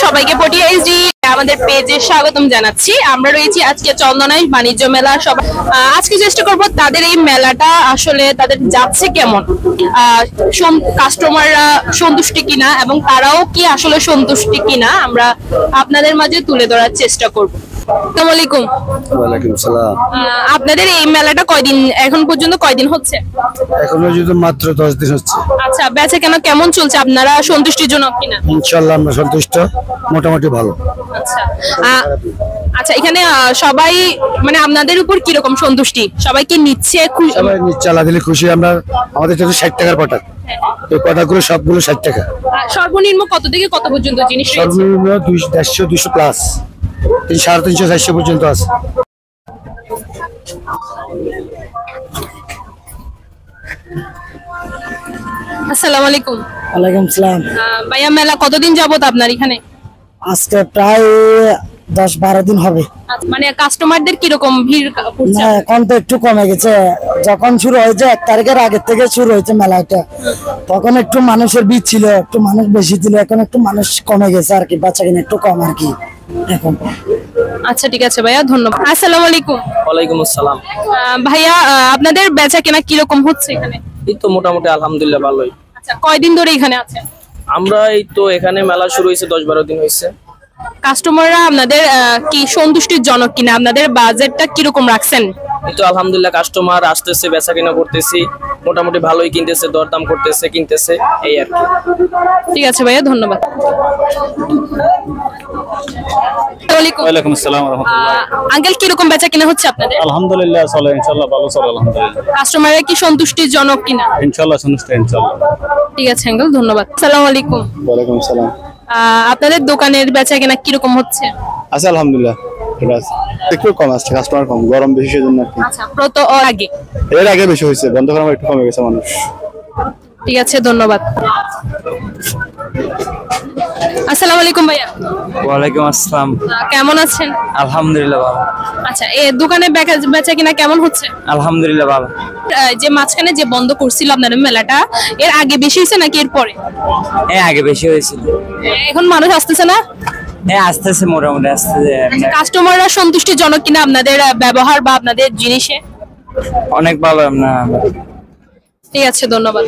সবাইকে পটিয়া এসডি আমাদের পেজে স্বাগতম জানাচ্ছি। আমরা রয়েছি আজকে চন্দনাইশ বাণিজ্য মেলা। সবাই আজকে চেষ্টা করব তাদের এই মেলাটা আসলে তাদের যাচ্ছে কেমন, কাস্টমাররা সন্তুষ্টি কিনা এবং তারাও কি আসলে সন্তুষ্টি কিনা আমরা আপনাদের মাঝে তুলে ধরার চেষ্টা করব। আসসালামু আলাইকুম। ওয়ালাইকুম সালাম। আপনাদের এই মেলাটা কয়দিন এখন পর্যন্ত কয়দিন হচ্ছে? এখন পর্যন্ত মাত্র 10 দিন হচ্ছে। আচ্ছা, বেচা কেনা কেমন চলছে? আপনারা সন্তুষ্টিজনক কিনা? ইনশাআল্লাহ আমরা সন্তুষ্ট, মোটামুটি ভালো। আচ্ছা আচ্ছা, এখানে সবাই মানে আপনাদের উপর কি রকম সন্তুষ্টি? সবাই কি নিচ্ছে? সবাই নিচ্ছে, আল্লাহ দিলে খুশি আমরা। আমাদের তো 60 টাকার পটাক, এই পটাকগুলো সবগুলো 60 টাকা। সর্বনিম্ন কত থেকে কত পর্যন্ত জিনিস? সর্বনিম্ন 200 200 প্লাস 350 400 পর্যন্ত আছে। আসসালামু আলাইকুম। ওয়ালাইকুম সালাম। ভাইয়া, মেলা কতদিন যাবত আপনার এখানে? আজকে প্রায় 10-12 দিন হবে। মানে কাস্টমারদের কিরকম ভিড় পড়ছে? না, এখন তো একটু কমে গেছে। যখন শুরু হয়েছে 1 তারিখের আগের থেকে শুরু হয়েছে মেলাটা, তখন একটু মানুষের ভিড় ছিল, একটু মানুষ বেশি ছিল। এখন একটু মানুষ কমে গেছে আর কি, বাচ্চা কিনে একটু কম আর কি এখন। আচ্ছা, ঠিক আছে ভাইয়া, ধন্যবাদ। আসসালামু আলাইকুম। ওয়ালাইকুম আসসালাম। ভাইয়া, আপনাদের বেচা কেনা কিরকম হচ্ছে এখানে? এই তো মোটামুটি আলহামদুলিল্লাহ ভালোই। আচ্ছা, কয়দিন ধরে এখানে আছেন? আমরা এই তো এখানে মেলা শুরু হয়েছে 10-12 দিন হয়েছে। কাস্টমাররা আপনাদের কি সন্তুষ্টির জনক কিনা? আপনাদের বাজেটটা কিরকম রাখছেন? এই তো আলহামদুলিল্লাহ কাস্টমার আসতেছে, বেচা কিনা করতেছি, মোটামুটি ভালোই কিনতেছে, দরদাম করতেছে, কিনতেছে, এই আর কি। ঠিক আছে ভাইয়া, ধন্যবাদ। ওয়ালাইকুম আসসালাম ওয়া রাহমাতুল্লাহ। আঙ্কেল, কিরকম বেচা কিনা হচ্ছে আপনাদের? আলহামদুলিল্লাহ চলে, ইনশাআল্লাহ ভালো চলে আলহামদুলিল্লাহ। কাস্টমাররা কি সন্তুষ্টির জনক কিনা? ইনশাআল্লাহ সন্তুষ্ট ইনশাআল্লাহ। ঠিক আছে আঙ্কেল, ধন্যবাদ। আসসালামু আলাইকুম। ওয়ালাইকুম সালাম। আপনাদের দোকানের বেচা কেনা কিরকম হচ্ছে? আছে আলহামদুলিল্লাহ, ঠিক আছে। একটু কম আসছে, কাস্টমার কম, গরম বেশি সেজন্য আর কি। আচ্ছা, আগে এর আগে বেশি হয়েছে, বন্ধ করার একটু কমে গেছে মানুষ। ঠিক আছে, ধন্যবাদ। আসসালামু আলাইকুম ভাইয়া। ওয়ালাইকুম আসসালাম। কেমন আছেন? আলহামদুলিল্লাহ ভালো। আচ্ছা, এই দোকানে বেচা কিনা কেমন হচ্ছে? আলহামদুলিল্লাহ ভালো। যে মাঝখানে যে বন্ধ করছিল আপনাদের মেলাটা, এর আগে বেশি হয়েছে নাকি এর পরে? আগে বেশি হয়েছিল, এখন মানুষ আসতেছে না? আসতেছে, মোটামুটি আসতেছে। কাস্টমাররা সন্তুষ্টিজনক কিনা আপনাদের ব্যবহার বা আপনাদের জিনিসে? অনেক ভালো। ঠিক আছে, ধন্যবাদ।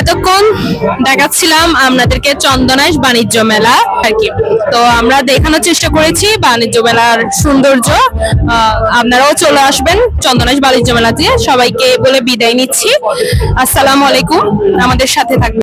এতক্ষণ দেখাচ্ছিলাম আপনাদেরকে চন্দনাইশ বাণিজ্য মেলা আর কি। তো আমরা দেখানোর চেষ্টা করেছি বাণিজ্য মেলার সৌন্দর্য। আপনারাও চলে আসবেন চন্দনাইশ বাণিজ্য মেলাতে। সবাইকে বলে বিদায় নিচ্ছি। আসসালামু আলাইকুম, আমাদের সাথে থাকবেন।